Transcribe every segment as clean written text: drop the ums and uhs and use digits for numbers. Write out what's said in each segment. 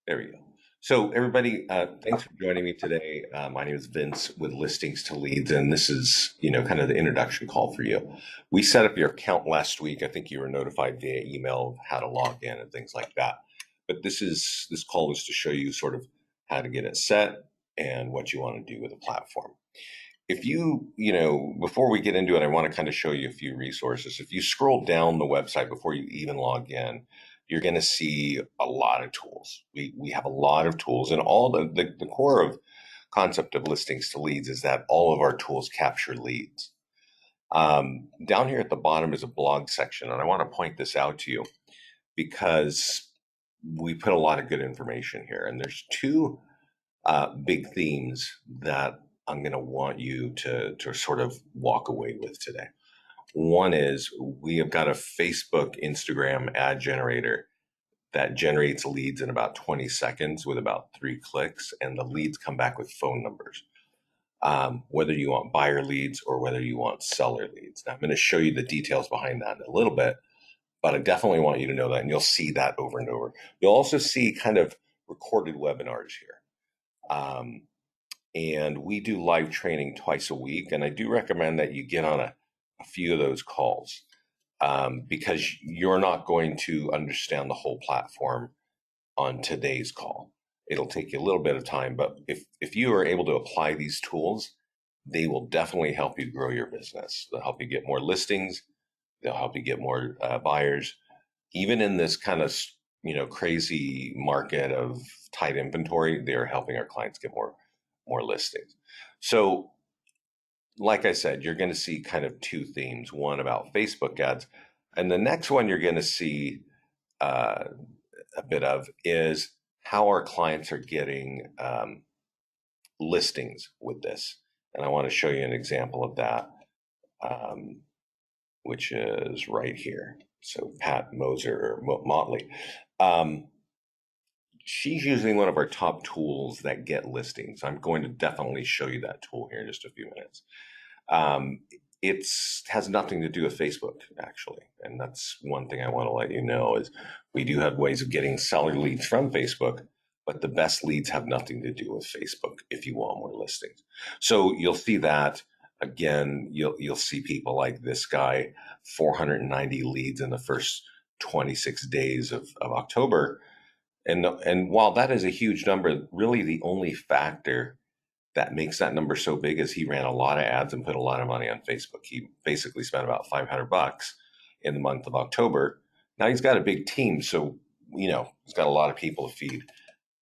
There we go. So everybody, thanks for joining me today. My name is Vince with Listings to Leads, and this is, kind of the introduction call for you. We set up your account last week. I think you were notified via email of how to log in and things like that. But this call is to show you sort of how to get it set and what you want to do with the platform. If before we get into it, I want to kind of show you a few resources. If you scroll down the website before you even log in, you're going to see a lot of tools. We have a lot of tools, and all the core of concept of listings to leads is that all of our tools capture leads. Down here at the bottom is a blog section, and I want to point this out to you because we put a lot of good information here, and there's two big themes that I'm going to want you to sort of walk away with today. One is we have got a Facebook, Instagram ad generator that generates leads in about 20 seconds with about 3 clicks, and the leads come back with phone numbers. Whether you want buyer leads or whether you want seller leads. Now, I'm going to show you the details behind that in a little bit, but I definitely want you to know that, and you'll see that over and over. You'll also see kind of recorded webinars here. And we do live training twice a week, and I do recommend that you get on a few of those calls because you're not going to understand the whole platform on today's call. It'll take you a little bit of time, but if you are able to apply these tools, they will definitely help you grow your business. They'll help you get more listings. They'll help you get more buyers. Even in this kind of crazy market of tight inventory, they're helping our clients get more listings. So like I said, you're going to see kind of two themes, one about Facebook ads, and the next one you're going to see a bit of is how our clients are getting listings with this. And I want to show you an example of that, which is right here. So Pat Moser or Motley. She's using one of our top tools that get listings. I'm going to definitely show you that tool here in just a few minutes. It has nothing to do with Facebook, actually. And that's one thing I want to let you know is we do have ways of getting seller leads from Facebook, but the best leads have nothing to do with Facebook if you want more listings. So you'll see that. Again, you'll see people like this guy, 490 leads in the first 26 days of October. And while that is a huge number, really the only factor that makes that number so big is he ran a lot of ads and put a lot of money on Facebook. He basically spent about $500 in the month of October. Now he's got a big team, so he's got a lot of people to feed,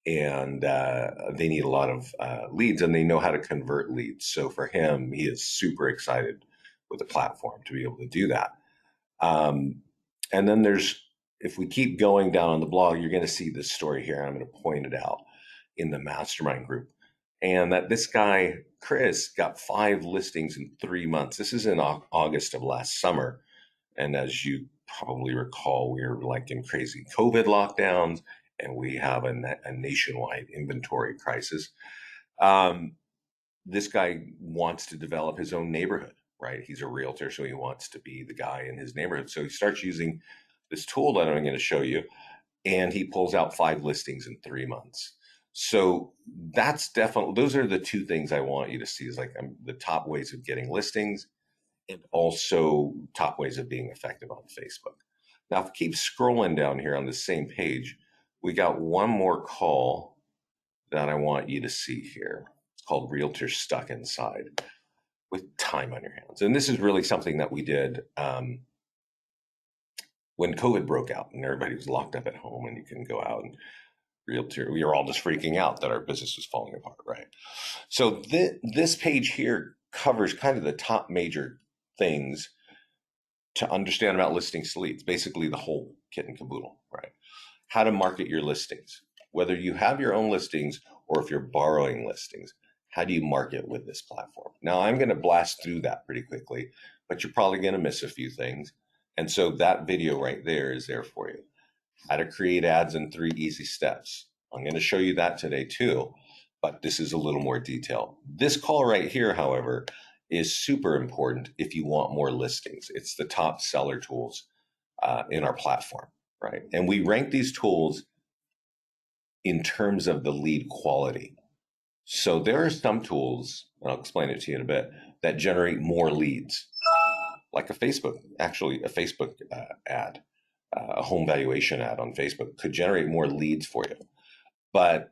and they need a lot of leads, and they know how to convert leads. So for him, he is super excited with the platform to be able to do that. And then if we keep going down on the blog, you're going to see this story here. I'm going to point it out in the Mastermind Group. And that this guy, Chris, got 5 listings in 3 months. This is in August of last summer. And as you probably recall, we were like in crazy COVID lockdowns, and we have a nationwide inventory crisis. This guy wants to develop his own neighborhood, right? He's a realtor, so he wants to be the guy in his neighborhood. So he starts using this tool that I'm going to show you, and he pulls out 5 listings in 3 months. So that's definitely, those are the two things I want you to see is like the top ways of getting listings and also top ways of being effective on Facebook. Now, if we keep scrolling down here on the same page, we got one more call that I want you to see here. It's called Realtor Stuck Inside with Time on Your Hands. And this is really something that we did when COVID broke out and everybody was locked up at home and you couldn't go out and realtor, we were all just freaking out that our business was falling apart, right? So this page here covers kind of the top major things to understand about listings to leads, basically the whole kit and caboodle, right? How to market your listings, whether you have your own listings or if you're borrowing listings, how do you market with this platform? Now, I'm going to blast through that pretty quickly, but you're probably going to miss a few things. And so that video right there is there for you. How to create ads in 3 easy steps. I'm going to show you that today too, but this is a little more detail. This call right here, however, is super important if you want more listings. It's the top seller tools in our platform, right? And we rank these tools in terms of the lead quality. So there are some tools, and I'll explain it to you in a bit, that generate more leads, like actually a Facebook ad, a home valuation ad on Facebook could generate more leads for you, but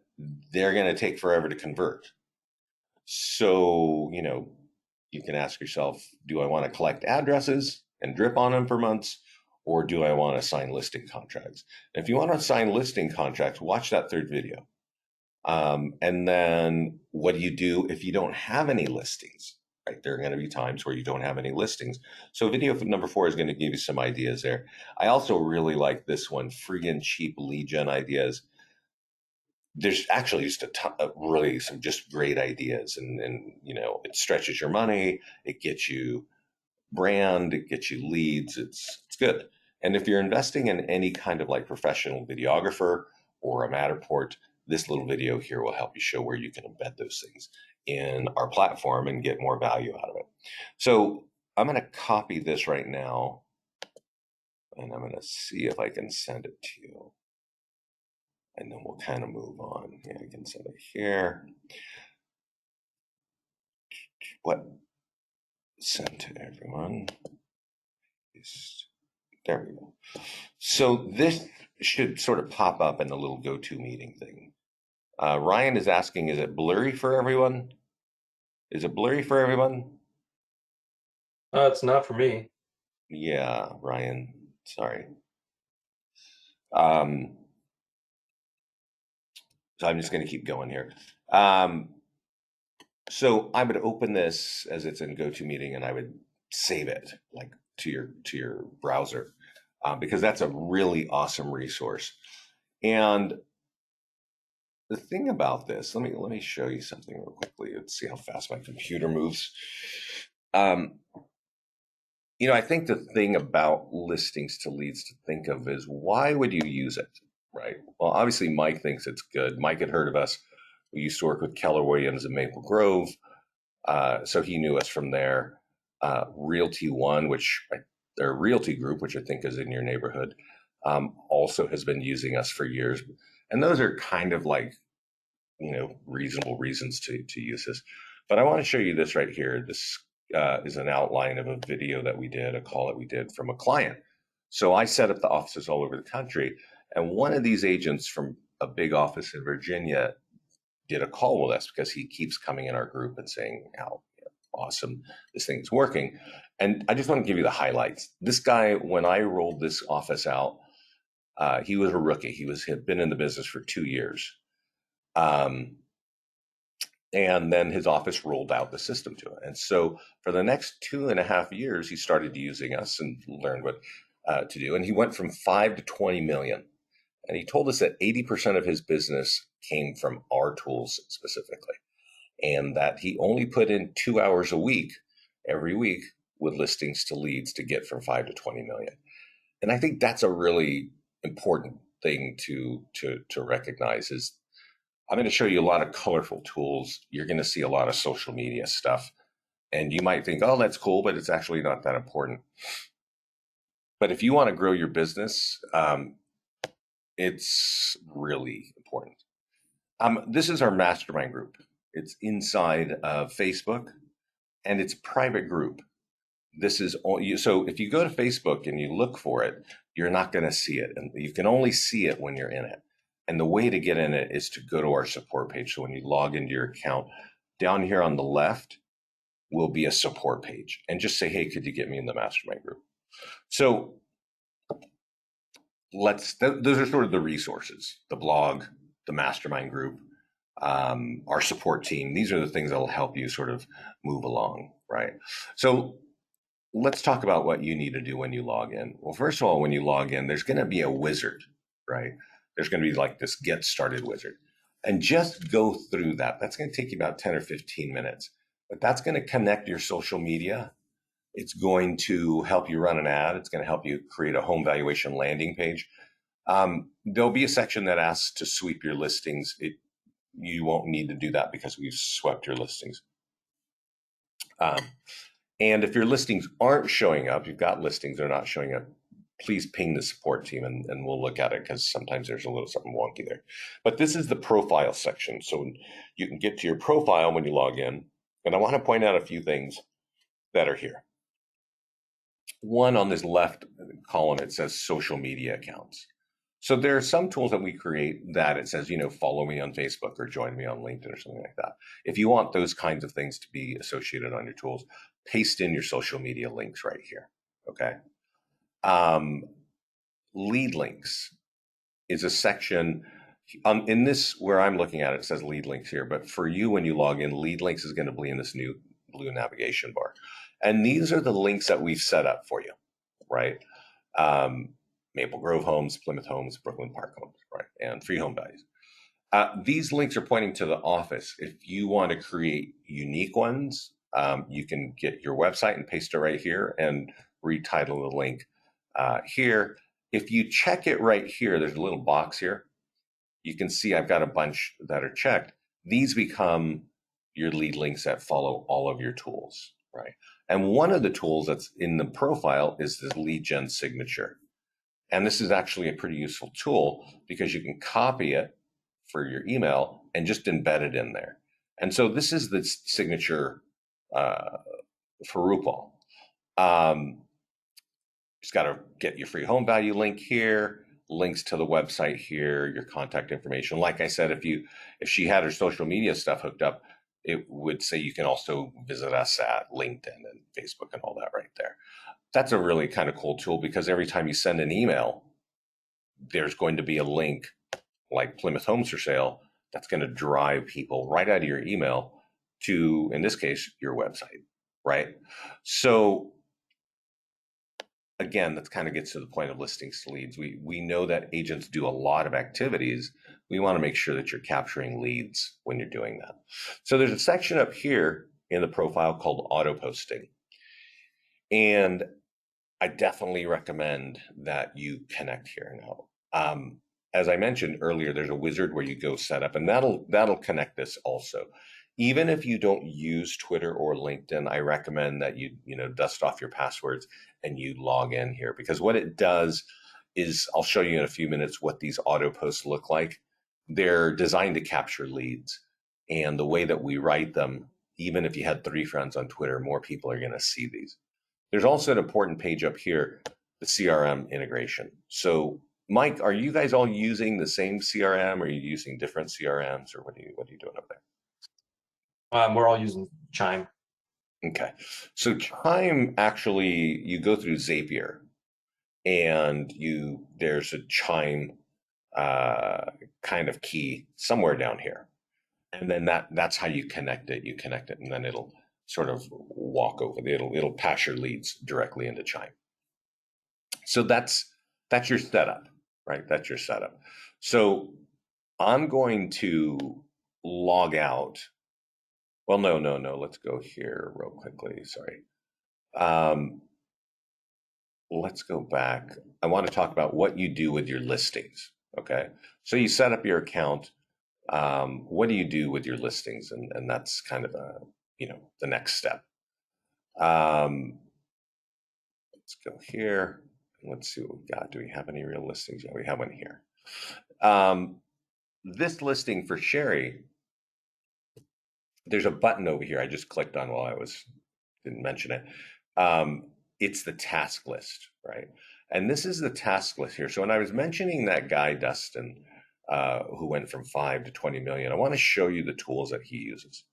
they're going to take forever to convert. So, you can ask yourself, do I want to collect addresses and drip on them for months? Or do I want to sign listing contracts? And if you want to sign listing contracts, watch that third video. And then what do you do if you don't have any listings? Right? There are going to be times where you don't have any listings. So video number 4 is going to give you some ideas there. I also really like this one, free and cheap lead gen ideas. There's actually just a ton of really some just great ideas, and it stretches your money, it gets you brand, it gets you leads, it's good. And if you're investing in any kind of like professional videographer or a Matterport, this little video here will help you show where you can embed those things in our platform and get more value out of it. So I'm going to copy this right now, and I'm going to see if I can send it to you. And then we'll kind of move on. Yeah, I can send it here. What? Send to everyone. There we go. So this should sort of pop up in the little go-to meeting thing. Ryan is asking, is it blurry for everyone? Is it blurry for everyone? It's not for me. Yeah, Ryan, sorry. So I'm just going to keep going here. So I would open this as it's in GoToMeeting, and I would save it like to your browser, because that's a really awesome resource. And the thing about this, let me show you something real quickly. Let's see how fast my computer moves. I think the thing about listings to leads to think of is, why would you use it, right? Well, obviously Mike thinks it's good. Mike had heard of us. We used to work with Keller Williams in Maple Grove. So he knew us from there. Realty One, their Realty group, which I think is in your neighborhood, also has been using us for years. And those are kind of like, reasonable reasons to use this. But I want to show you this right here. This is an outline of a video that we did, a call that we did from a client. So I set up the offices all over the country. And one of these agents from a big office in Virginia did a call with us because he keeps coming in our group and saying how awesome this thing is working. And I just want to give you the highlights. This guy, when I rolled this office out, he was a rookie. He had been in the business for 2 years. And then his office rolled out the system to it. And so for the next 2.5 years, he started using us and learned what to do. And he went from 5 to 20 million. And he told us that 80% of his business came from our tools specifically, and that he only put in 2 hours a week, every week, with listings to leads to get from 5 to 20 million. And I think that's a really important thing to recognize. Is I'm going to show you a lot of colorful tools. You're going to see a lot of social media stuff, and you might think, oh, that's cool, but it's actually not that important. But if you want to grow your business, it's really important. This is our mastermind group. It's inside of Facebook, and it's a private group. This is so if you go to Facebook and you look for it, you're not going to see it, and you can only see it when you're in it. And the way to get in it is to go to our support page. So when you log into your account, down here on the left will be a support page, and just say, hey, could you get me in the mastermind group? So those are sort of the resources: the blog, the mastermind group, our support team. These are the things that will help you sort of move along, right? So let's talk about what you need to do when you log in. Well, first of all, when you log in, there's going to be a wizard, right? There's going to be like this get started wizard, and just go through that. That's going to take you about 10 or 15 minutes, but that's going to connect your social media. It's going to help you run an ad. It's going to help you create a home valuation landing page. There'll be a section that asks to sweep your listings. You won't need to do that because we've swept your listings. And if your listings aren't showing up, you've got listings that are not showing up, please ping the support team and we'll look at it because sometimes there's a little something wonky there. But this is the profile section. So you can get to your profile when you log in. And I want to point out a few things that are here. One, on this left column, it says social media accounts. So there are some tools that we create that it says, follow me on Facebook or join me on LinkedIn or something like that. If you want those kinds of things to be associated on your tools, paste in your social media links right here. Okay. Lead links is a section in this where I'm looking at it says lead links here, but for you, when you log in, lead links is going to be in this new blue navigation bar. And these are the links that we've set up for you, right? Maple Grove Homes, Plymouth Homes, Brooklyn Park Homes, right? And Free Home Values. These links are pointing to the office. If you want to create unique ones, you can get your website and paste it right here and retitle the link here. If you check it right here, there's a little box here. You can see I've got a bunch that are checked. These become your lead links that follow all of your tools, right? And one of the tools that's in the profile is this lead gen signature. And this is actually a pretty useful tool because you can copy it for your email and just embed it in there. And so this is the signature for RuPaul. Just got to get your free home value link here, links to the website here, your contact information. Like I said, if she had her social media stuff hooked up, it would say you can also visit us at LinkedIn and Facebook and all that right there. That's a really kind of cool tool because every time you send an email, there's going to be a link like Plymouth Homes for Sale that's going to drive people right out of your email to, in this case, your website, right? So again, that kind of gets to the point of listings to leads. We know that agents do a lot of activities. We want to make sure that you're capturing leads when you're doing that. So there's a section up here in the profile called auto posting. And I definitely recommend that you connect here now. As I mentioned earlier, there's a wizard where you go set up, and that'll connect this also. Even if you don't use Twitter or LinkedIn, I recommend that you dust off your passwords and you log in here, because what it does is, I'll show you in a few minutes what these auto posts look like. They're designed to capture leads, and the way that we write them, even if you had 3 friends on Twitter, more people are going to see these. There's also an important page up here, the CRM integration. So Mike, are you guys all using the same CRM? Or are you using different CRMs, or what are you doing up there? We're all using Chime. Okay. So Chime, actually, you go through Zapier and there's a Chime kind of key somewhere down here. And then that's how you connect it. You connect it and then it'll sort of walk over. It'll pass your leads directly into Chime. So that's your setup, right? That's your setup. So I'm going to log out. Well, no. Let's go here real quickly. Sorry. Let's go back. I want to talk about what you do with your listings. Okay. So you set up your account. What do you do with your listings? And that's kind of the next step. Let's go here. Let's see what we got. Do we have any real listings? Yeah, we have one here. This listing for Sherry, there's a button over here I just clicked on while didn't mention it. It's the task list, right? And this is the task list here. So when I was mentioning that guy, Dustin, who went from 5 to 20 million, I want to show you the tools that he uses.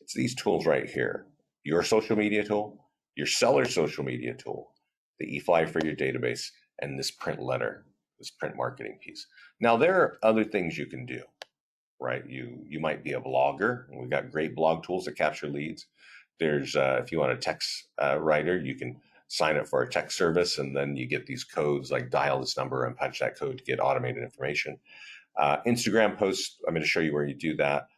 It's these tools right here. Your social media tool, your seller social media tool, the eFly for your database, and this print letter, this print marketing piece. Now, there are other things you can do, right? You might be a blogger, and we've got great blog tools that capture leads. There's, if you want a text writer, you can sign up for a text service, and then you get these codes like dial this number and punch that code to get automated information. Instagram posts, I'm going to show you where you do that.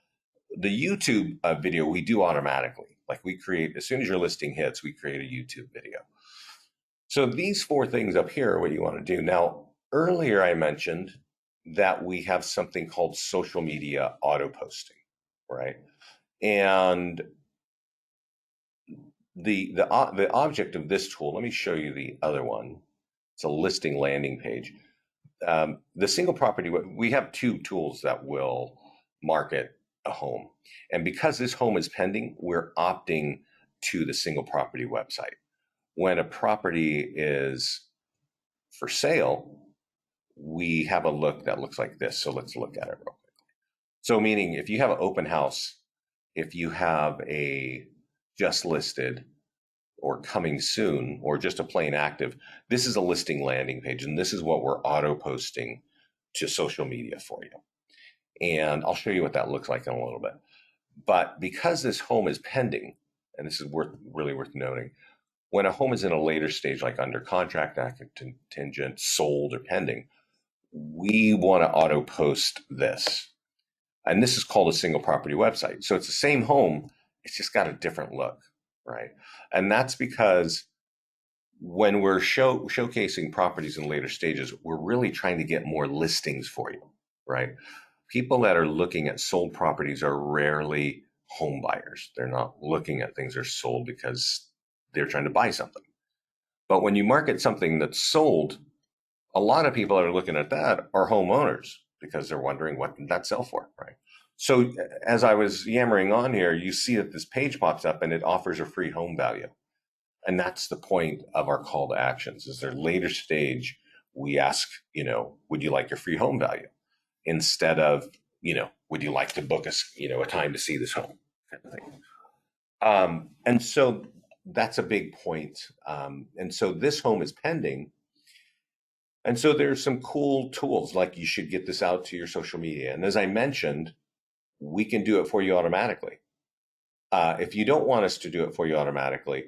The YouTube video we do automatically. Like we create, as soon as your listing hits, we create a YouTube video. So these 4 things up here are what you want to do. Now, earlier I mentioned that we have something called social media auto posting, right? And the object of this tool, let me show you the other one. It's a listing landing page. The single property, we have two tools that will market a home. And because this home is pending, we're opting to the single property website. When a property is for sale, we have a look that looks like this. So let's look at it real quick. So meaning if you have an open house, if you have a just listed or coming soon or just a plain active, this is a listing landing page. And this is what we're auto posting to social media for you. And I'll show you what that looks like in a little bit. But because this home is pending, and this is really worth noting, when a home is in a later stage, like under contract, active, contingent, sold, or pending, we want to auto post this. And this is called a single property website. So it's the same home, it's just got a different look, right? And that's because when we're showcasing properties in later stages, we're really trying to get more listings for you, right? People that are looking at sold properties are rarely home buyers. They're not looking at things that are sold because they're trying to buy something. But when you market something that's sold, a lot of people that are looking at that are homeowners because they're wondering what did that sell for, right? So as I was yammering on here, you see that this page pops up and it offers a free home value. And that's the point of our call to actions. Is their later stage, we ask, would you like your free home value? Instead of, would you like to book a time to see this home kind of thing. And so that's a big point. And so this home is pending. And so there's some cool tools, like you should get this out to your social media. And as I mentioned, we can do it for you automatically. If you don't want us to do it for you automatically,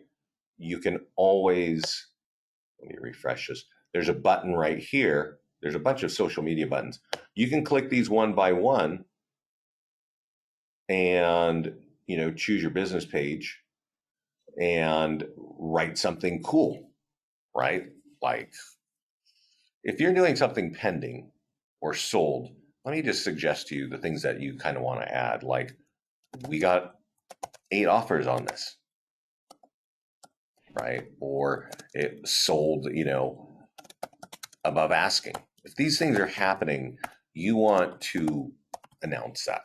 you can always, let me refresh this. There's a button right here. There's a bunch of social media buttons. You can click these one by one and, choose your business page and write something cool, right? Like if you're doing something pending or sold, let me just suggest to you the things that you kind of want to add. Like we got 8 offers on this, right? Or it sold, above asking. If these things are happening, you want to announce that.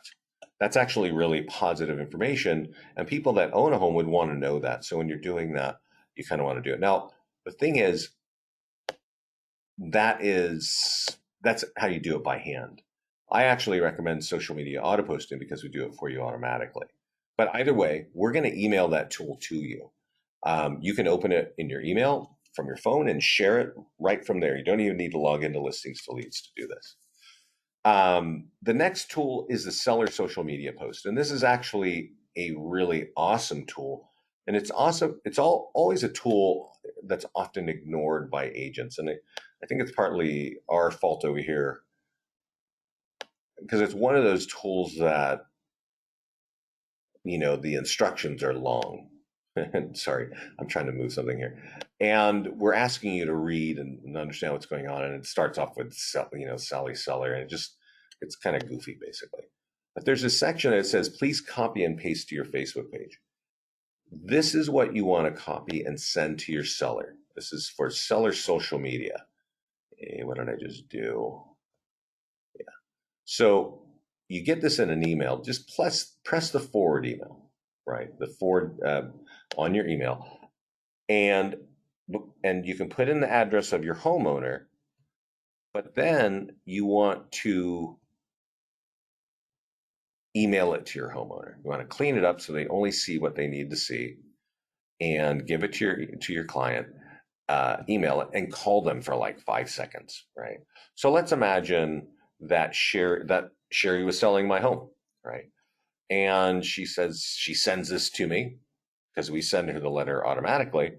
That's actually really positive information. And people that own a home would want to know that. So when you're doing that, you kind of want to do it. Now, the thing is, that's how you do it by hand. I actually recommend social media auto posting because we do it for you automatically. But either way, we're going to email that tool to you. You can open it in your email from your phone and share it right from there. You don't even need to log into Listings to Leads to do this. The next tool is the seller social media post. And this is actually a really awesome tool. And it's awesome. It's always a tool that's often ignored by agents. And I think it's partly our fault over here because it's one of those tools that, the instructions are long. Sorry, I'm trying to move something here. And we're asking you to read and understand what's going on. And it starts off with, Sally Seller, and it's kind of goofy, basically. But there's a section that says, please copy and paste to your Facebook page. This is what you want to copy and send to your seller. This is for seller social media. Hey, what did I just do? Yeah. So you get this in an email. Just press the forward email, right? The forward on your email, and you can put in the address of your homeowner. But then you want to email it to your homeowner. You want to clean it up so they only see what they need to see, and give it to your client. Email it and call them for like 5 seconds, right? So let's imagine that Sherry was selling my home, right? And she sends this to me because we send her the letter automatically,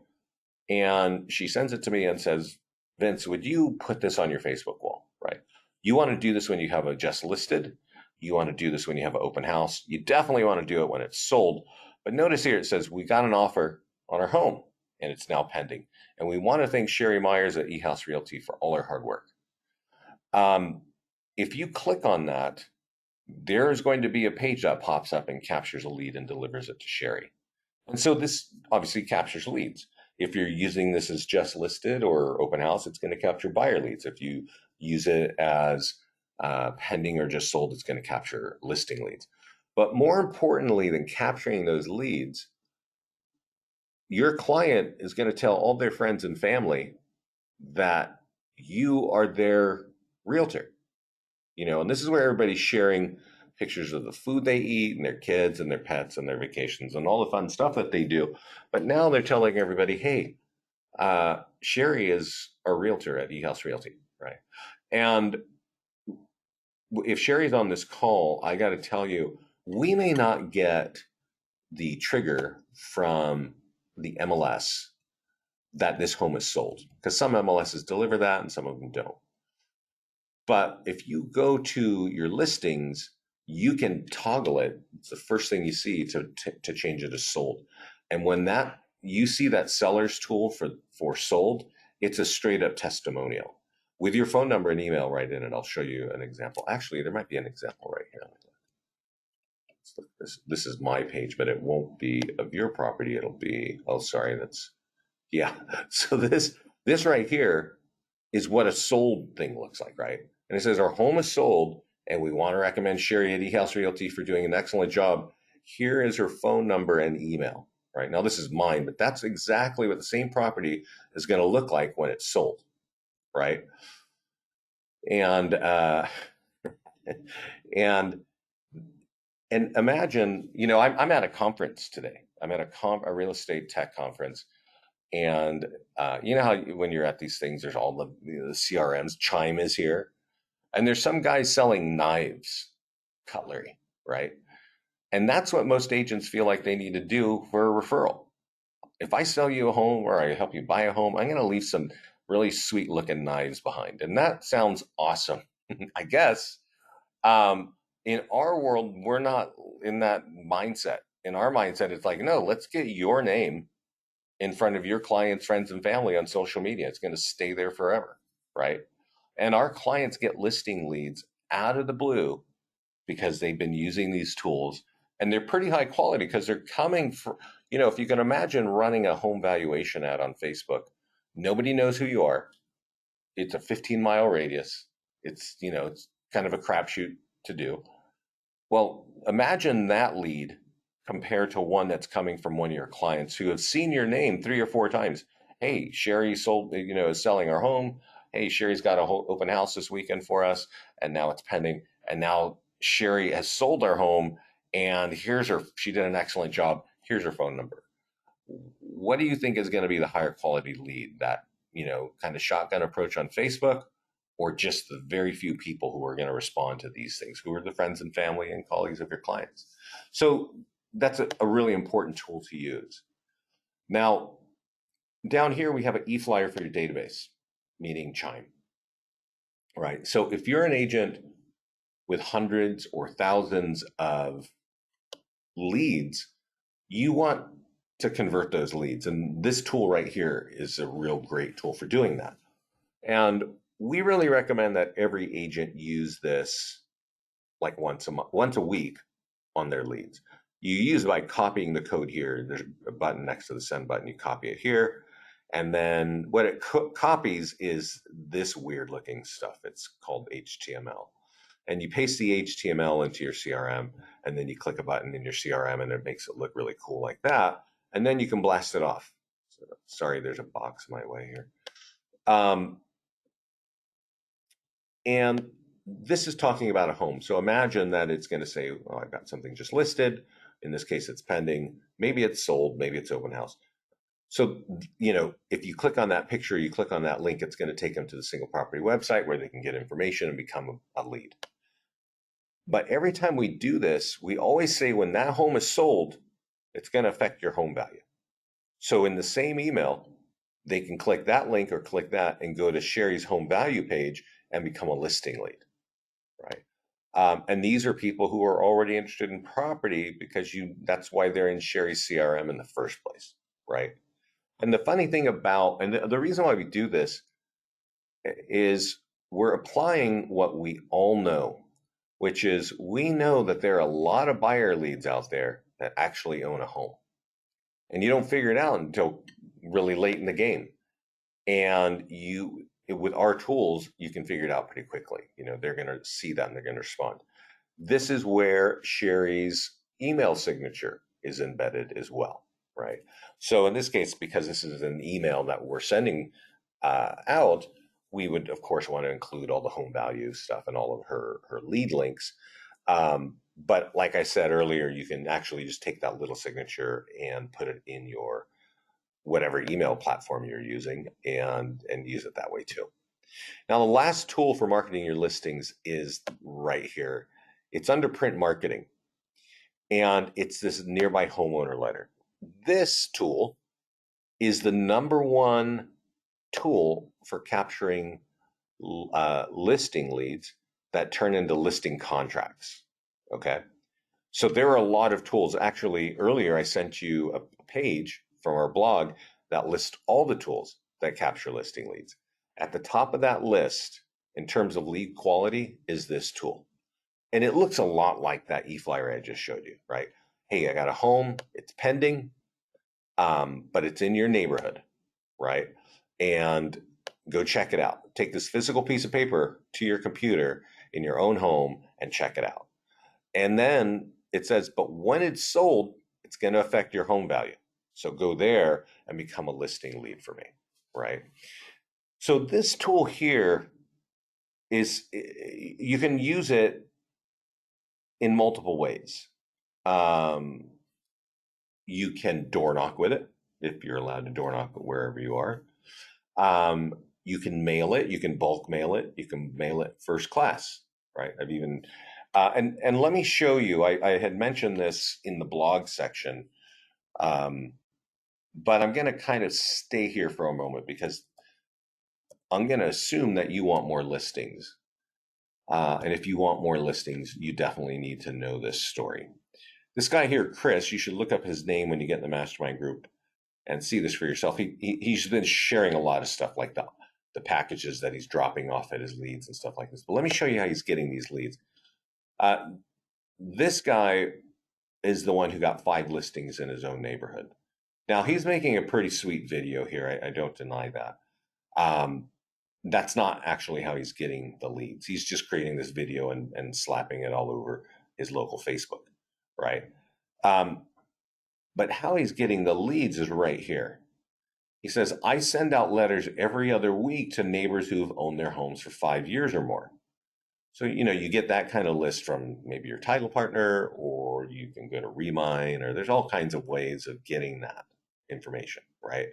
and she sends it to me and says, Vince, would you put this on your Facebook wall, right? You want to do this when you have a just listed. You want to do this when you have an open house. You definitely want to do it when it's sold. But notice here it says we got an offer on our home and it's now pending. And we want to thank Sherry Myers at eHouse Realty for all her hard work. If you click on that, there's going to be a page that pops up and captures a lead and delivers it to Sherry. And so this obviously captures leads. If you're using this as just listed or open house, it's going to capture buyer leads. If you use it as pending or just sold, it's going to capture listing leads. But more importantly than capturing those leads, your client is going to tell all their friends and family that you are their realtor. And this is where everybody's sharing pictures of the food they eat and their kids and their pets and their vacations and all the fun stuff that they do. But now they're telling everybody, hey, Sherry is a realtor at eHouse Realty, right? And if Sherry's on this call, I got to tell you, we may not get the trigger from the MLS that this home is sold, because some MLSs deliver that and some of them don't. But if you go to your listings, you can toggle it. It's the first thing you see to change it to sold. And when that you see that seller's tool for sold, it's a straight up testimonial with your phone number and email right in it. I'll show you an example. Actually, there might be an example right here. This is my page, but it won't be of your property. It'll be, oh, sorry, yeah. So this right here is what a sold thing looks like, right? And it says our home is sold and we want to recommend Sherry at eHouse Realty for doing an excellent job. Here is her phone number and email, right? Now this is mine, but that's exactly what the same property is going to look like when it's sold, right? And and imagine, I'm at a conference today. I'm at a real estate tech conference. And you know how when you're at these things, there's all the CRMs. Chime is here, and there's some guys selling knives, cutlery, right? And that's what most agents feel like they need to do for a referral. If I sell you a home or I help you buy a home, I'm going to leave some really sweet looking knives behind, and that sounds awesome, I guess. In our world, we're not in that mindset. In our mindset, it's like, no, let's get your name in front of your clients, friends, and family on social media. It's going to stay there forever, right? And our clients get listing leads out of the blue because they've been using these tools, and they're pretty high quality because they're coming for, if you can imagine running a home valuation ad on Facebook, nobody knows who you are. It's a 15-mile radius. It's kind of a crapshoot to do. Well, imagine that lead compared to one that's coming from one of your clients who have seen your name 3 or 4 times. Hey, Sherry is selling our home. Hey, Sherry's got a whole open house this weekend for us, and now it's pending. And now Sherry has sold our home, and she did an excellent job. Here's her phone number. What do you think is going to be the higher quality lead? That, kind of shotgun approach on Facebook, or just the very few people who are going to respond to these things, who are the friends and family and colleagues of your clients? So that's a really important tool to use. Now, down here, we have an e-flyer for your database, meaning Chime, right? So if you're an agent with hundreds or thousands of leads, you want to convert those leads. And this tool right here is a real great tool for doing that. And we really recommend that every agent use this like once a week on their leads. You use by copying the code here. There's a button next to the send button. You copy it here. And then what it copies is this weird looking stuff. It's called HTML. And you paste the HTML into your CRM, and then you click a button in your CRM, and it makes it look really cool like that. And then you can blast it off. So, sorry, there's a box my way here. And this is talking about a home. So imagine that it's going to say, oh, I've got something just listed. In this case, it's pending. Maybe it's sold. Maybe it's open house. So, if you click on that picture, you click on that link, it's going to take them to the single property website where they can get information and become a lead. But every time we do this, we always say when that home is sold, it's going to affect your home value. So in the same email, they can click that link or click that and go to Sherry's home value page and become a listing lead, right? And these are people who are already interested in property because that's why they're in Sherry's CRM in the first place, right? And the funny thing and the reason why we do this is we're applying what we all know, which is we know that there are a lot of buyer leads out there that actually own a home. And you don't figure it out until really late in the game. And with our tools, you can figure it out pretty quickly. They're going to see that and they're going to respond. This is where Sherry's email signature is embedded as well, right? So in this case, because this is an email that we're sending out, we would of course want to include all the home value stuff and all of her lead links. But like I said earlier, you can actually just take that little signature and put it in your whatever email platform you're using and use it that way too. Now, the last tool for marketing your listings is right here. It's under print marketing, and it's this nearby homeowner letter. This tool is the number one tool for capturing listing leads that turn into listing contracts. Okay. So there are a lot of tools. Actually, earlier I sent you a page from our blog that lists all the tools that capture listing leads. At the top of that list, in terms of lead quality, is this tool. And it looks a lot like that e-flyer I just showed you, right? Hey, I got a home, it's pending, but it's in your neighborhood, right? And go check it out. Take this physical piece of paper to your computer in your own home and check it out. And then it says, but when it's sold, it's going to affect your home value. So go there and become a listing lead for me, right? So this tool here is, you can use it in multiple ways. You can door knock with it, if you're allowed to door knock wherever you are. You can mail it, you can bulk mail it, you can mail it first class, right? I've even, and let me show you, I had mentioned this in the blog section, but I'm going to kind of stay here for a moment because I'm going to assume that you want more listings. And if you want more listings, you definitely need to know this story. This guy here, Chris, you should look up his name when you get in the Mastermind Group and see this for yourself. He's been sharing a lot of stuff like the packages that he's dropping off at his leads and stuff like this. But let me show you how he's getting these leads. This guy is the one who got 5 listings in his own neighborhood. Now, he's making a pretty sweet video here. I don't deny that. That's not actually how he's getting the leads. He's just creating this video and slapping it all over his local Facebook, right? But how he's getting the leads is right here. He says, I send out letters every other week to neighbors who've owned their homes for 5 years or more. So, you get that kind of list from maybe your title partner, or you can go to Remine, or there's all kinds of ways of getting that information, right?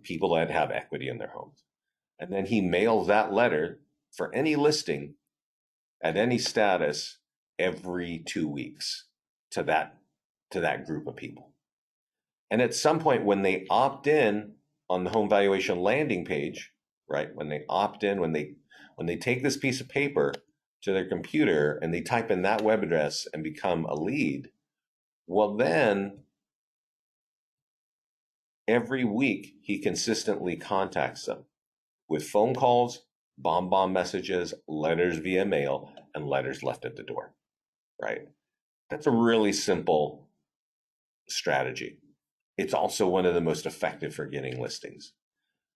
People that have equity in their homes. And then he mails that letter for any listing at any status every 2 weeks to that group of people. And at some point when they opt in on the home valuation landing page, right? When they opt in, when they take this piece of paper to their computer and they type in that web address and become a lead, well, then every week he consistently contacts them with phone calls, bomb messages, letters via mail, and letters left at the door, right? That's a really simple strategy. It's also one of the most effective for getting listings.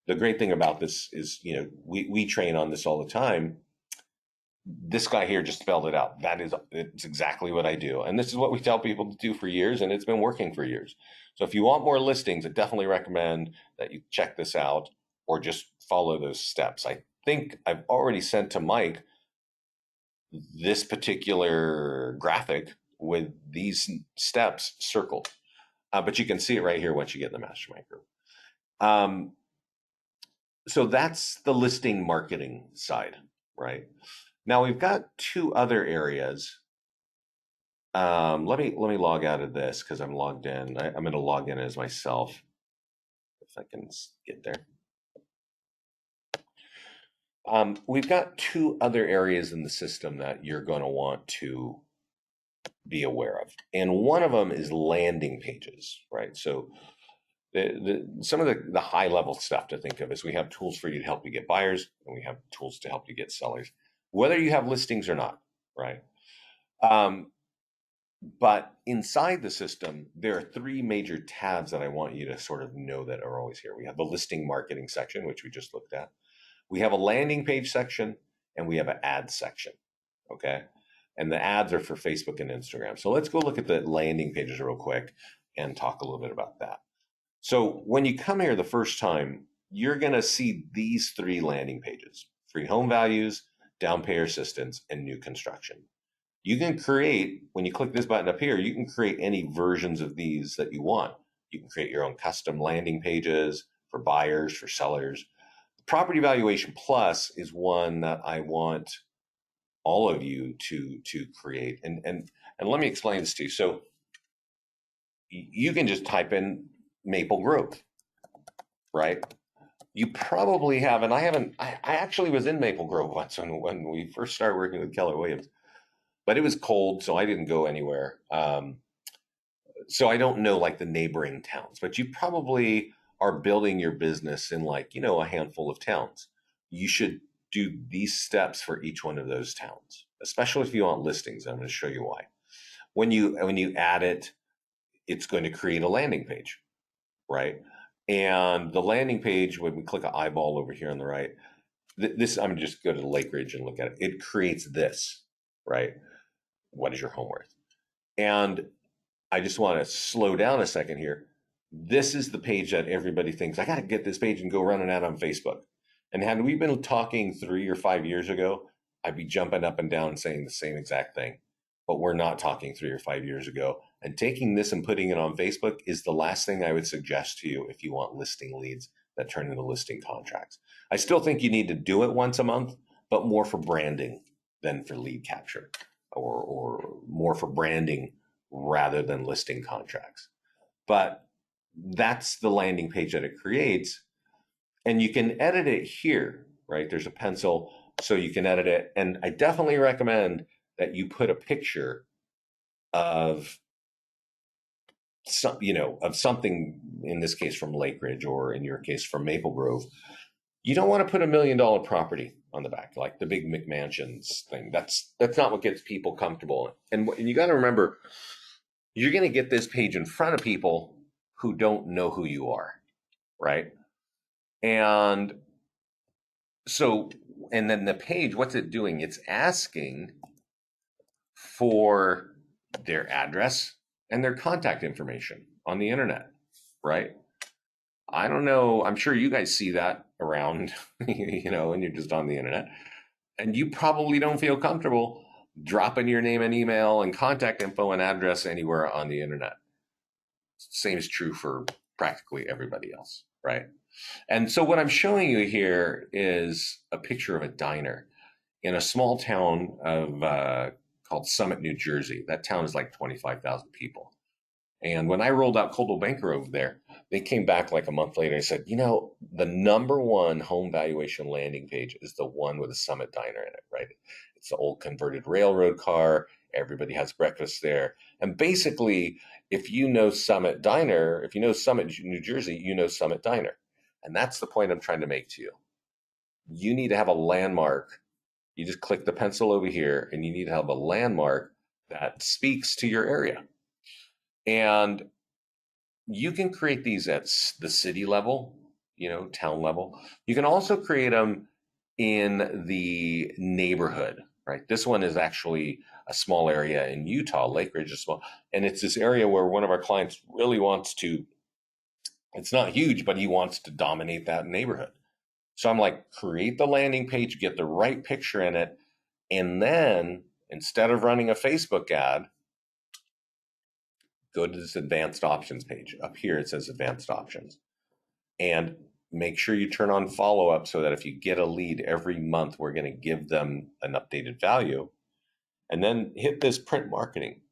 The great thing about this is, we train on this all the time. This guy here just spelled it out. It's exactly what I do. And this is what we tell people to do for years, and it's been working for years. So if you want more listings, I definitely recommend that you check this out or just follow those steps. I think I've already sent to Mike this particular graphic with these steps circled. But you can see it right here once you get in the Mastermind Group. So that's the listing marketing side, right? Now we've got 2 other areas. Let me log out of this because I'm logged in. I'm going to log in as myself if I can get there. We've got 2 other areas in the system that you're going to want to be aware of. And one of them is landing pages, right? So some of the high level stuff to think of is we have tools for you to help you get buyers, and we have tools to help you get sellers, whether you have listings or not, right? But inside the system, there are three major tabs that I want you to sort of know that are always here. We have the listing marketing section, which we just looked at. We have a landing page section, and we have an ad section. Okay. And the ads are for Facebook and Instagram. So let's go look at the landing pages real quick and talk a little bit about that. So when you come here the first time, you're going to see these three landing pages: free home values, down pay assistance, and new construction. You can create, when you click this button up here, you can create any versions of these that you want. You can create your own custom landing pages for buyers, for sellers. Property Valuation Plus is one that I want all of you to create. And let me explain this to you. So you can just type in Maple Grove, right? You probably have, and I actually was in Maple Grove once when we first started working with Keller Williams, but it was cold, so I didn't go anywhere. So I don't know like the neighboring towns, but you probably are building your business in like, a handful of towns. You should do these steps for each one of those towns, especially if you want listings. I'm going to show you why. When you add it, it's going to create a landing page, right? And the landing page, when we click an eyeball over here on the right, this, I'm just go to Lake Ridge and look at it. It creates this, right? What is your home worth? And I just want to slow down a second here. This is the page that everybody thinks, I got to get this page and go run an ad on Facebook. And had we been talking 3 or 5 years ago, I'd be jumping up and down saying the same exact thing. But we're not talking 3 or 5 years ago. And taking this and putting it on Facebook is the last thing I would suggest to you if you want listing leads that turn into listing contracts. I still think you need to do it once a month, but more for branding than for lead capture, or more for branding rather than listing contracts. But that's the landing page that it creates. And you can edit it here, right? There's a pencil, so you can edit it. And I definitely recommend that you put a picture of something, in this case from Lake Ridge, or in your case from Maple Grove. You don't want to put $1 million property on the back, like the big McMansions thing. That's not what gets people comfortable. And you got to remember, you're going to get this page in front of people who don't know who you are, right? And so, and then the page, what's it doing? It's asking for their address and their contact information on the internet, right? I don't know. I'm sure you guys see that around, when you're just on the internet. And you probably don't feel comfortable dropping your name and email and contact info and address anywhere on the internet. Same is true for practically everybody else, right? And so what I'm showing you here is a picture of a diner in a small town of called Summit, New Jersey. That town is like 25,000 people. And when I rolled out Coldwell Banker over there, they came back like a month later and said, the number one home valuation landing page is the one with a Summit Diner in it, right? It's the old converted railroad car. Everybody has breakfast there. And basically, if you know Summit Diner, if you know Summit, New Jersey, you know Summit Diner. And that's the point I'm trying to make to you. You need to have a landmark. You just click the pencil over here, and you need to have a landmark that speaks to your area. And you can create these at the city level, town level. You can also create them in the neighborhood, right? This one is actually a small area in Utah. Lake Ridge is small. And it's this area where one of our clients really wants to, it's not huge, but he wants to dominate that neighborhood. So I'm like, create the landing page, get the right picture in it. And then instead of running a Facebook ad, go to this advanced options page. Up here, it says advanced options. And make sure you turn on follow-up so that if you get a lead every month, we're going to give them an updated value. And then hit this print marketing.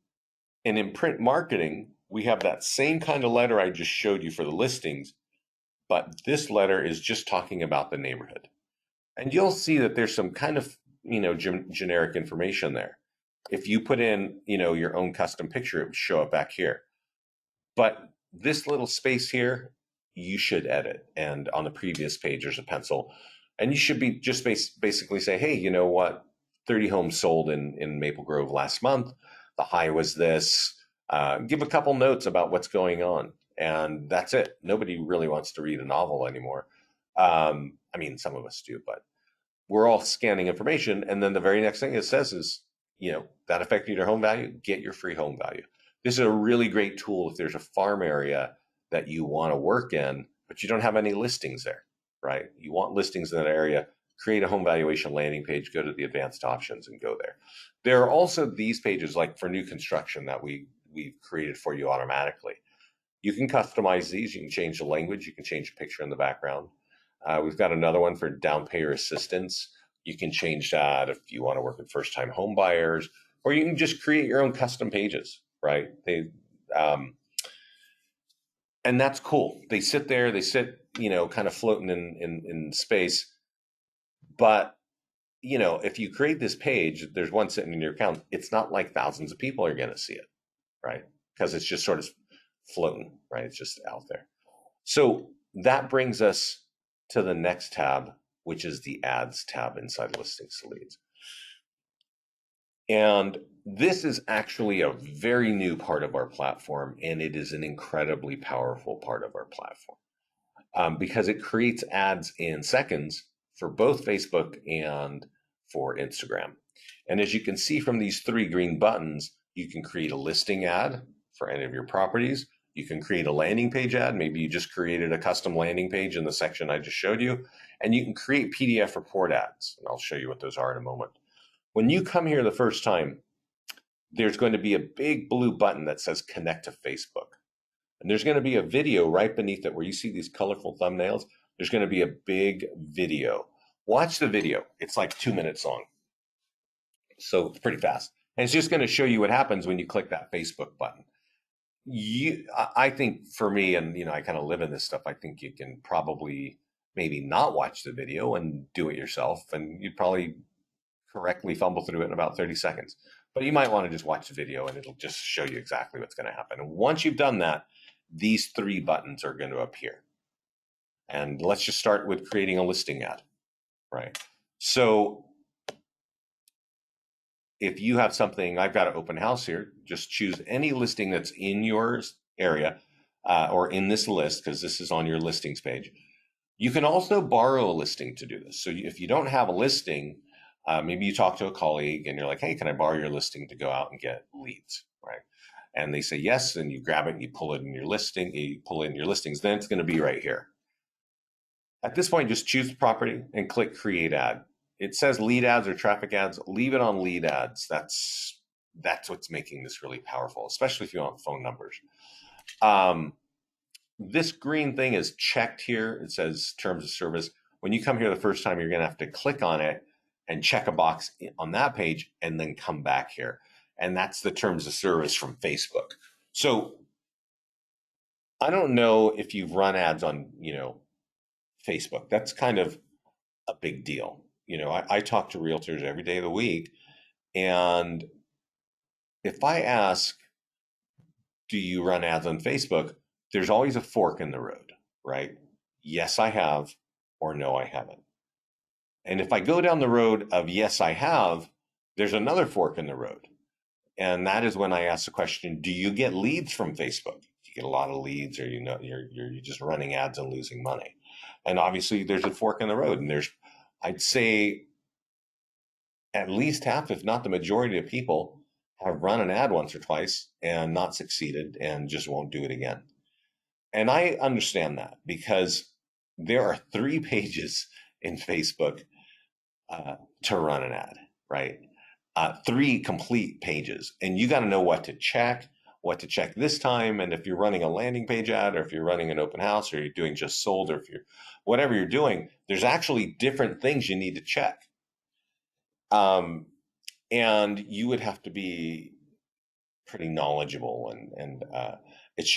And in print marketing, we have that same kind of letter I just showed you for the listings, but this letter is just talking about the neighborhood. And you'll see that there's some kind of, generic information there. If you put in, your own custom picture, it would show up back here. But this little space here, you should edit. And on the previous page, there's a pencil. And you should be just basically say, hey, you know what? 30 homes sold in Maple Grove last month. the high was this. Give a couple notes about what's going on, and that's it. Nobody really wants to read a novel anymore. I mean, some of us do, but we're all scanning information. And then the very next thing it says is, that affected your home value, get your free home value. This is a really great tool if there's a farm area that you want to work in, but you don't have any listings there, right? You want listings in that area, create a home valuation landing page, go to the advanced options and go there. There are also these pages like for new construction that we've created for you automatically. You can customize these. You can change the language. You can change the picture in the background. We've got another one for down payer assistance. You can change that if you want to work with first-time home buyers, or you can just create your own custom pages, right? And that's cool. They sit there, kind of floating in space. But, if you create this page, there's one sitting in your account. It's not like thousands of people are going to see it, right? Because it's just sort of floating, right? It's just out there. So that brings us to the next tab, which is the ads tab inside listings to leads. And this is actually a very new part of our platform, and it is an incredibly powerful part of our platform because it creates ads in seconds for both Facebook and for Instagram. And as you can see from these 3 green buttons, you can create a listing ad for any of your properties. You can create a landing page ad. Maybe you just created a custom landing page in the section I just showed you. And you can create PDF report ads. And I'll show you what those are in a moment. When you come here the first time, there's going to be a big blue button that says connect to Facebook. And there's going to be a video right beneath it where you see these colorful thumbnails. There's going to be a big video. Watch the video. It's like 2 minutes long. So it's pretty fast. And it's just going to show you what happens when you click that Facebook button. I think for me, and I kind of live in this stuff, I think you can probably maybe not watch the video and do it yourself, and you'd probably correctly fumble through it in about 30 seconds. But you might want to just watch the video and it'll just show you exactly what's going to happen. And once you've done that, these 3 buttons are going to appear. And let's just start with creating a listing ad, right? So if you have something, I've got an open house here, just choose any listing that's in your area or in this list, because this is on your listings page. You can also borrow a listing to do this. So if you don't have a listing, maybe you talk to a colleague and you're like, hey, can I borrow your listing to go out and get leads, right? And they say yes, and you grab it and you pull it in your listing, you pull it in your listings, then it's going to be right here. At this point, just choose the property and click create ad. It says lead ads or traffic ads. Leave it on lead ads. That's what's making this really powerful, especially if you want phone numbers. This green thing is checked here. It says terms of service. When you come here the first time, you're going to have to click on it and check a box on that page and then come back here. And that's the terms of service from Facebook. So I don't know if you've run ads on, Facebook. That's kind of a big deal. I talk to realtors every day of the week, and if I ask, do you run ads on Facebook? There's always a fork in the road, right? Yes, I have, or no, I haven't. And if I go down the road of yes, I have, there's another fork in the road. And that is when I ask the question, do you get leads from Facebook? Do you get a lot of leads, or you're just running ads and losing money? And obviously there's a fork in the road, and I'd say at least half, if not the majority of people have run an ad once or twice and not succeeded and just won't do it again. And I understand that because there are 3 pages in Facebook to run an ad, right? 3 complete pages. And you got to know what to check this time. And if you're running a landing page ad, or if you're running an open house, or you're doing just sold, or if you're whatever you're doing, there's actually different things you need to check. And you would have to be pretty knowledgeable, and it's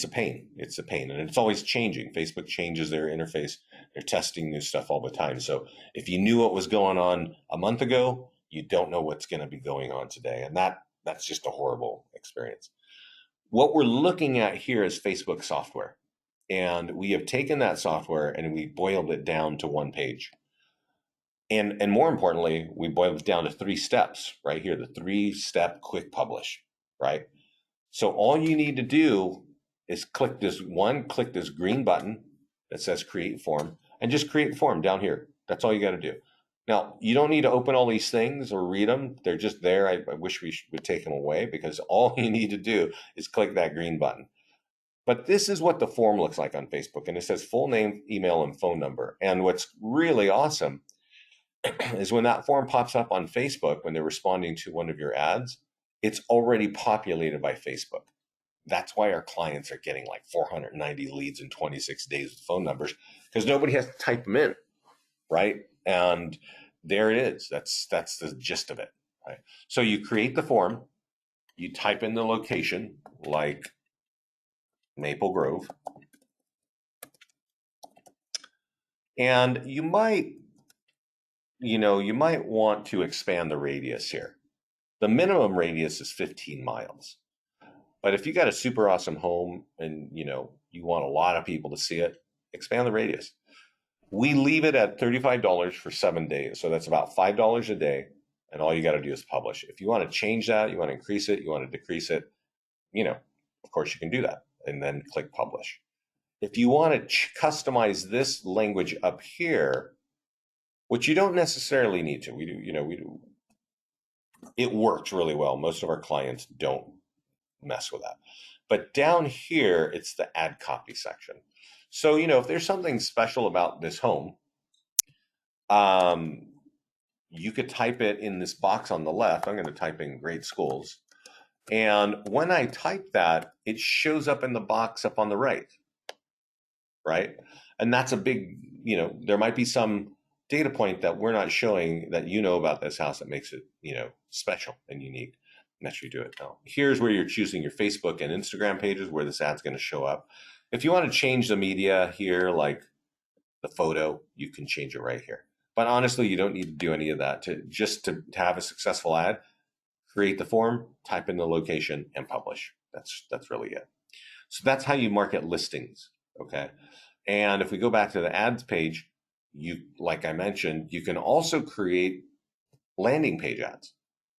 a pain. It's a pain, and it's always changing. Facebook changes their interface. They're testing new stuff all the time. So if you knew what was going on a month ago, you don't know what's going to be going on today. And that's just a horrible experience. What we're looking at here is Facebook software. And we have taken that software and we boiled it down to 1 page. And more importantly, we boiled it down to 3 steps right here, the 3-step quick publish, right? So all you need to do is click this green button that says create form and just create form down here. That's all you got to do. Now, you don't need to open all these things or read them. They're just there. I wish would take them away, because all you need to do is click that green button. But this is what the form looks like on Facebook. And it says full name, email, and phone number. And what's really awesome is when that form pops up on Facebook, when they're responding to one of your ads, it's already populated by Facebook. That's why our clients are getting like 490 leads in 26 days with phone numbers, because nobody has to type them in, right? And there it is. That's the gist of it, right? So you create the form, you type in the location, like Maple Grove, and you might want to expand the radius here. The minimum radius is 15 miles. But if you got a super awesome home and you want a lot of people to see it, expand the radius. We leave it at $35 for 7 days. So that's about $5 a day. And all you got to do is publish. If you want to change that, you want to increase it, you want to decrease it, of course you can do that. And then click publish. If you want to customize this language up here, which you don't necessarily need to, we do. It works really well. Most of our clients don't mess with that. But down here, it's the add copy section. So, if there's something special about this home, you could type it in this box on the left. I'm going to type in great schools. And when I type that, it shows up in the box up on the right. And that's a big, there might be some data point that we're not showing that about this house that makes it, special and unique. And that's where you do it. Now, here's where you're choosing your Facebook and Instagram pages where this ad's going to show up. If you want to change the media here, like the photo, you can change it right here. But honestly, you don't need to do any of that. To have a successful ad, create the form, type in the location, and publish. That's really it. So that's how you market listings. Okay. And if we go back to the ads page, like I mentioned, you can also create landing page ads,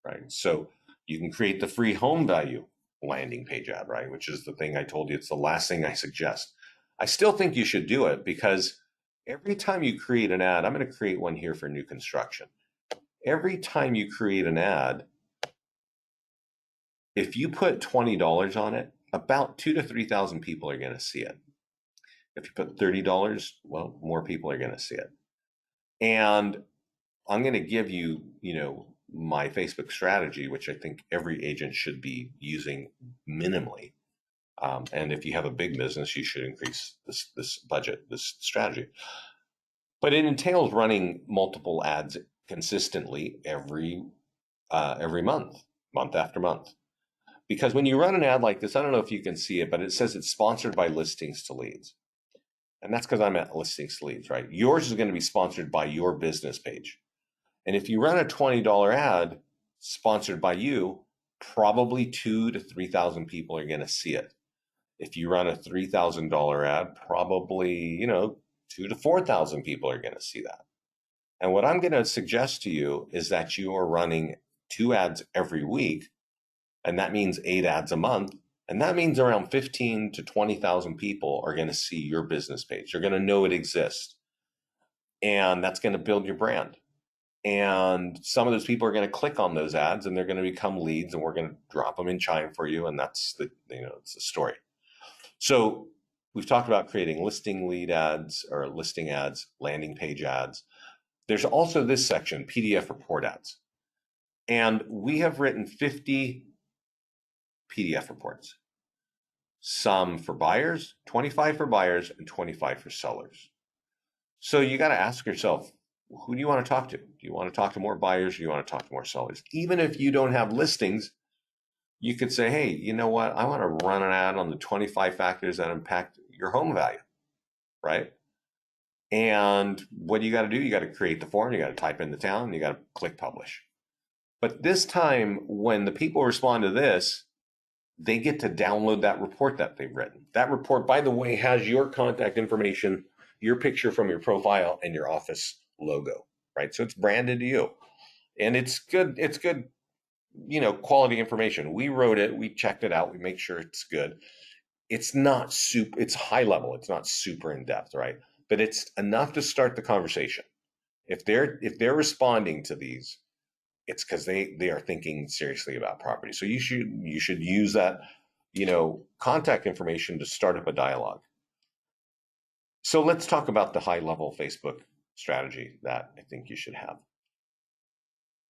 right? So you can create the free home value landing page ad, right? Which is the thing I told you, it's the last thing I suggest. I still think you should do it, because every time you create an ad, I'm going to create one here for new construction. Every time you create an ad, if you put $20 on it, about 2,000 to 3,000 people are going to see it. If you put $30, well, more people are going to see it. And I'm going to give you, my Facebook strategy, which I think every agent should be using minimally. And if you have a big business, you should increase this budget, this strategy. But it entails running multiple ads consistently every month after month. Because when you run an ad like this, I don't know if you can see it, but it says it's sponsored by Listings to Leads. And that's because I'm at Listings to Leads, right? Yours is going to be sponsored by your business page. And if you run a $20 ad sponsored by you, probably 2,000 to 3,000 people are going to see it. If you run a $3,000 ad, probably, 2,000 to 4,000 people are going to see that. And what I'm going to suggest to you is that you are running 2 ads every week, and that means 8 ads a month. And that means around 15,000 to 20,000 people are going to see your business page. They're going to know it exists. And that's going to build your brand. And some of those people are going to click on those ads, and they're going to become leads, and we're going to drop them in Chime for you. And that's it's the story. So we've talked about creating listing lead ads or listing ads, landing page ads. There's also this section, PDF report ads. And we have written 50 PDF reports, some for buyers, 25 for buyers, and 25 for sellers. So you got to ask yourself, who do you want to talk to? Do you want to talk to more buyers, or do you want to talk to more sellers? Even if you don't have listings, you could say, hey, you know what? I want to run an ad on the 25 factors that impact your home value, right? And what do you got to do? You got to create the form, you got to type in the town, you got to click publish. But this time, when the people respond to this, they get to download that report that they've written. That report, by the way, has your contact information, your picture from your profile, and your office logo. right? So it's branded to you, and it's good. It's good, quality information. We wrote it, we checked it out, we make sure it's good. It's not super. It's high level. It's not super in depth, right? But it's enough to start the conversation. If they're responding to these, it's because they are thinking seriously about property. So you should use that, contact information to start up a dialogue. So let's talk about the high level Facebook strategy that I think you should have.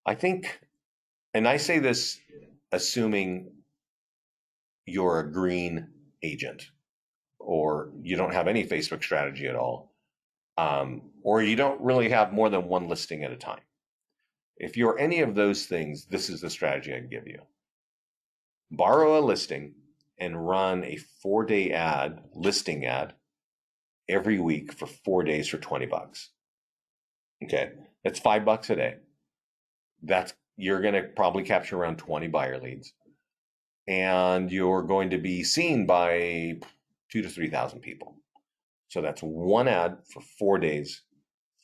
I think, and I say this assuming you're a green agent or you don't have any Facebook strategy at all, or you don't really have more than one listing at a time. If you're any of those things, this is the strategy I'd give you. Borrow a listing and run a 4-day listing ad every week for 4 days for $20. Okay. That's $5 a day. You're going to probably capture around 20 buyer leads, and you're going to be seen by 2,000 to 3,000 people. So that's one ad for 4 days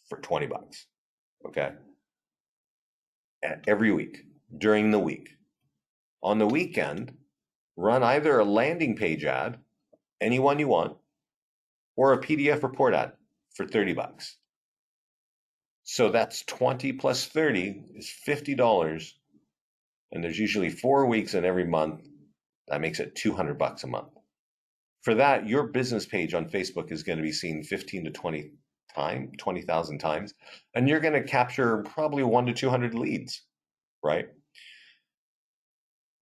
for $20. Okay. Every week during the week. On the weekend, run either a landing page ad, any one you want, or a PDF report ad for $30. So that's 20 plus 30 is $50. And there's usually 4 weeks in every month. That makes it $200 a month. For that, your business page on Facebook is going to be seen 15 to 20,000 times, and you're going to capture probably 1 to 200 leads, right?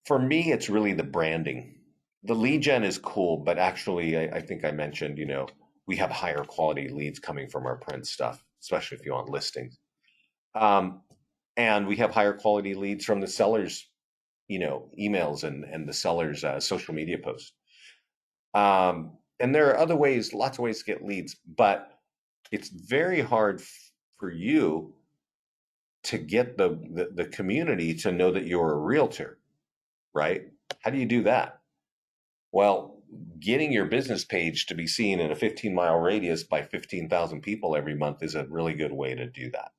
For me, it's really the branding. The lead gen is cool, but actually, I think I mentioned, we have higher quality leads coming from our print stuff, especially if you want listings. And we have higher quality leads from the sellers, emails and the sellers' social media posts. And there are other ways, lots of ways to get leads, but it's very hard for you to get the community to know that you're a realtor, right? How do you do that? Well, getting your business page to be seen in a 15-mile radius by 15,000 people every month is a really good way to do that.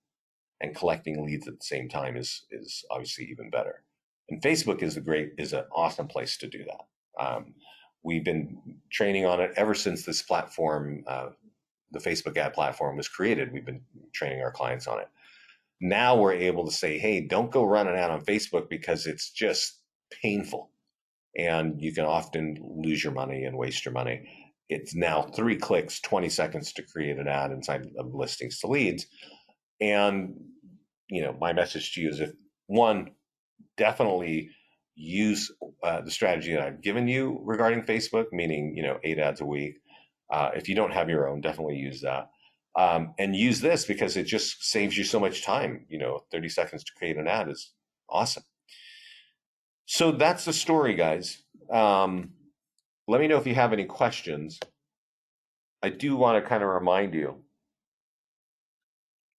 And collecting leads at the same time is obviously even better. And Facebook is an awesome place to do that. We've been training on it ever since this platform, the Facebook ad platform, was created. We've been training our clients on it. Now we're able to say, hey, don't go run an ad on Facebook because it's just painful. And you can often lose your money and waste your money. It's now 3 clicks, 20 seconds to create an ad inside of listings to leads. And, my message to you is definitely use the strategy that I've given you regarding Facebook, meaning, 8 ads a week. If you don't have your own, definitely use that. And use this because it just saves you so much time. 30 seconds to create an ad is awesome. So that's the story, guys. Let me know if you have any questions. I do want to kind of remind you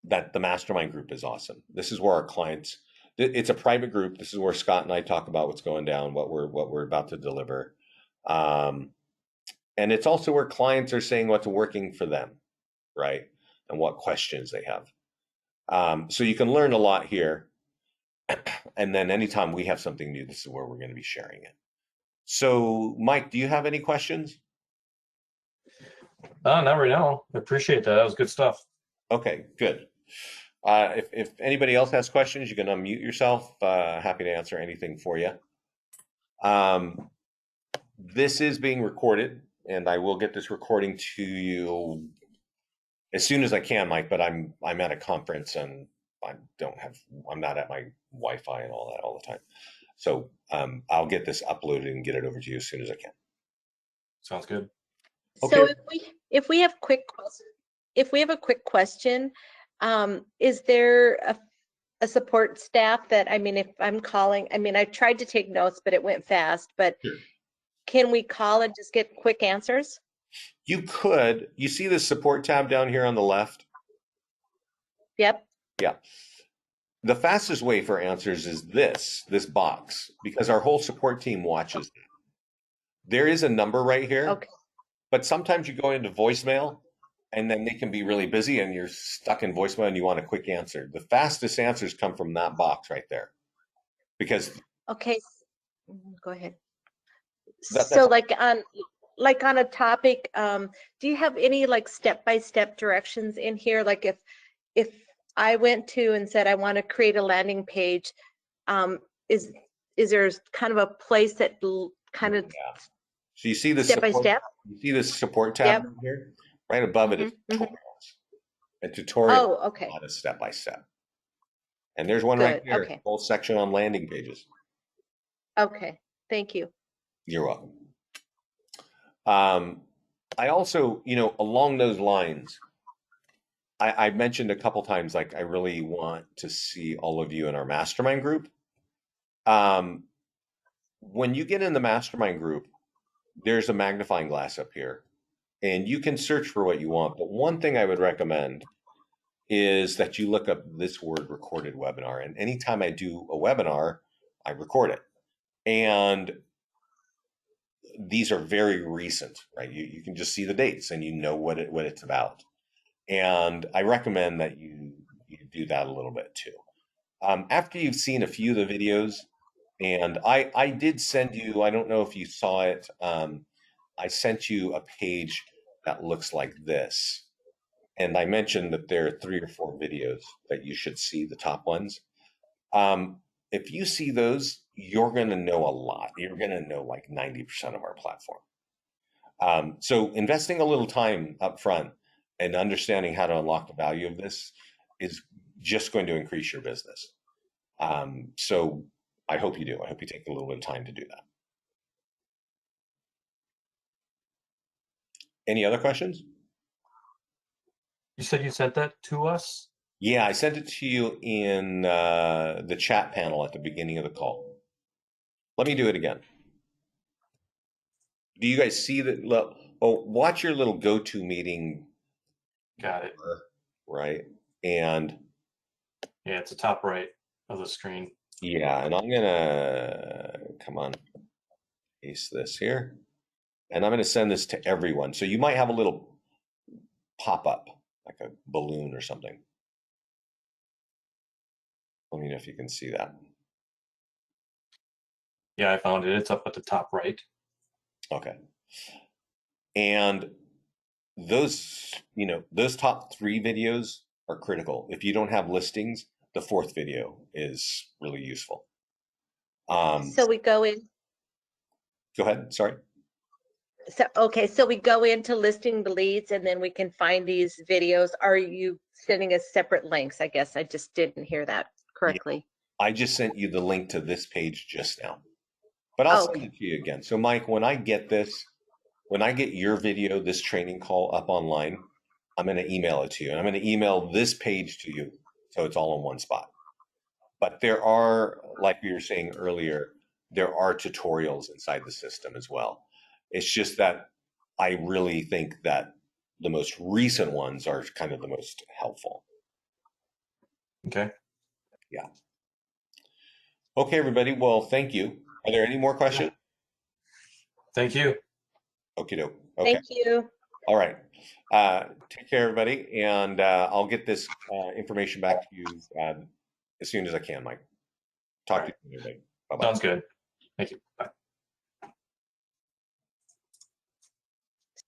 that the Mastermind Group is awesome. This is where our clients, it's a private group. This is where Scott and I talk about what's going down, what we're about to deliver. And it's also where clients are saying what's working for them, right? And what questions they have. So you can learn a lot here. And then anytime we have something new, this is where we're going to be sharing it. So, Mike, do you have any questions? Not right now. I appreciate that. That was good stuff. Okay, good. If anybody else has questions, you can unmute yourself. Happy to answer anything for you. This is being recorded, and I will get this recording to you as soon as I can, Mike. But I'm at a conference and I'm not at my Wi-Fi and all that all the time. So I'll get this uploaded and get it over to you as soon as I can. Sounds good. So Okay. if we have a quick question, is there a support staff that, if I'm calling, I tried to take notes, but it went fast, but Sure. Can we call and just get quick answers? You could. You see the support tab down here on the left? Yep. Yeah. The fastest way for answers is this box, because our whole support team watches. There is a number right here, Okay. but sometimes you go into voicemail and then they can be really busy and you're stuck in voicemail and you want a quick answer. The fastest answers come from that box right there, because Okay, go ahead. that's So like on a topic, do you have any like step-by-step directions in here? Like if I went to and said I want to create a landing page, um, is there kind of a place that kind of yeah. So you see this step by support, step? you see this support tab Yep. right here? Right above it is Mhm, mhm. tutorials. A tutorial Oh, okay, is not a step by step. And there's one right good. there, Okay, whole section on landing pages. okay. Thank you. You're welcome. I also, along those lines, I mentioned a couple times, like I really want to see all of you in our mastermind group. Um, when you get in the mastermind group, there's a magnifying glass up here, and you can search for what you want. But one thing I would recommend is that you look up this word recorded webinar. And anytime I do a webinar, I record it. And these are very recent, right? You can just see the dates and you know what it's about. And I recommend that you do that a little bit too. After you've seen a few of the videos, and I did send you, I don't know if you saw it, I sent you a page that looks like this. And I mentioned that there are 3 or 4 videos that you should see, the top ones. If you see those, you're going to know a lot. You're going to know like 90% of our platform. So investing a little time up front and understanding how to unlock the value of this is just going to increase your business. So I hope you do. I hope you take a little bit of time to do that. Any other questions? You said you sent that to us? Yeah, I sent it to you in the chat panel at the beginning of the call. Let me do it again. Do you guys see that? Oh, watch your little go-to meeting, Got it. right? And Yeah, it's the top right of the screen. yeah, and I'm gonna, come on, paste this here. And I'm gonna send this to everyone. So you might have a little pop-up, like a balloon or something. Let me know if you can see that. Yeah, I found it. It's up at the top right. Okay. And those top 3 videos are critical. If you don't have listings, the 4th video is really useful. So we go in. Go ahead. Sorry. So okay, so we go into listing the leads, and then we can find these videos. Are you sending us separate links? I guess I just didn't hear that Yeah, correctly. I just sent you the link to this page just now, but I'll send Okay. it to you again. So Mike, when I get your video, this training call up online, I'm going to email it to you, and I'm going to email this page to you, so it's all in one spot. But there are, like we were saying earlier, there are tutorials inside the system as well. It's just that I really think that the most recent ones are kind of the most helpful. Okay. Yeah. Okay, everybody. Well, thank you. Are there any more questions? Thank you. Okie doke. Okay. Thank you. All right. Take care, everybody. And I'll get this information back to you as soon as I can, Mike. Talk to you soon, everybody. Bye-bye. Sounds good. Thank you. Bye.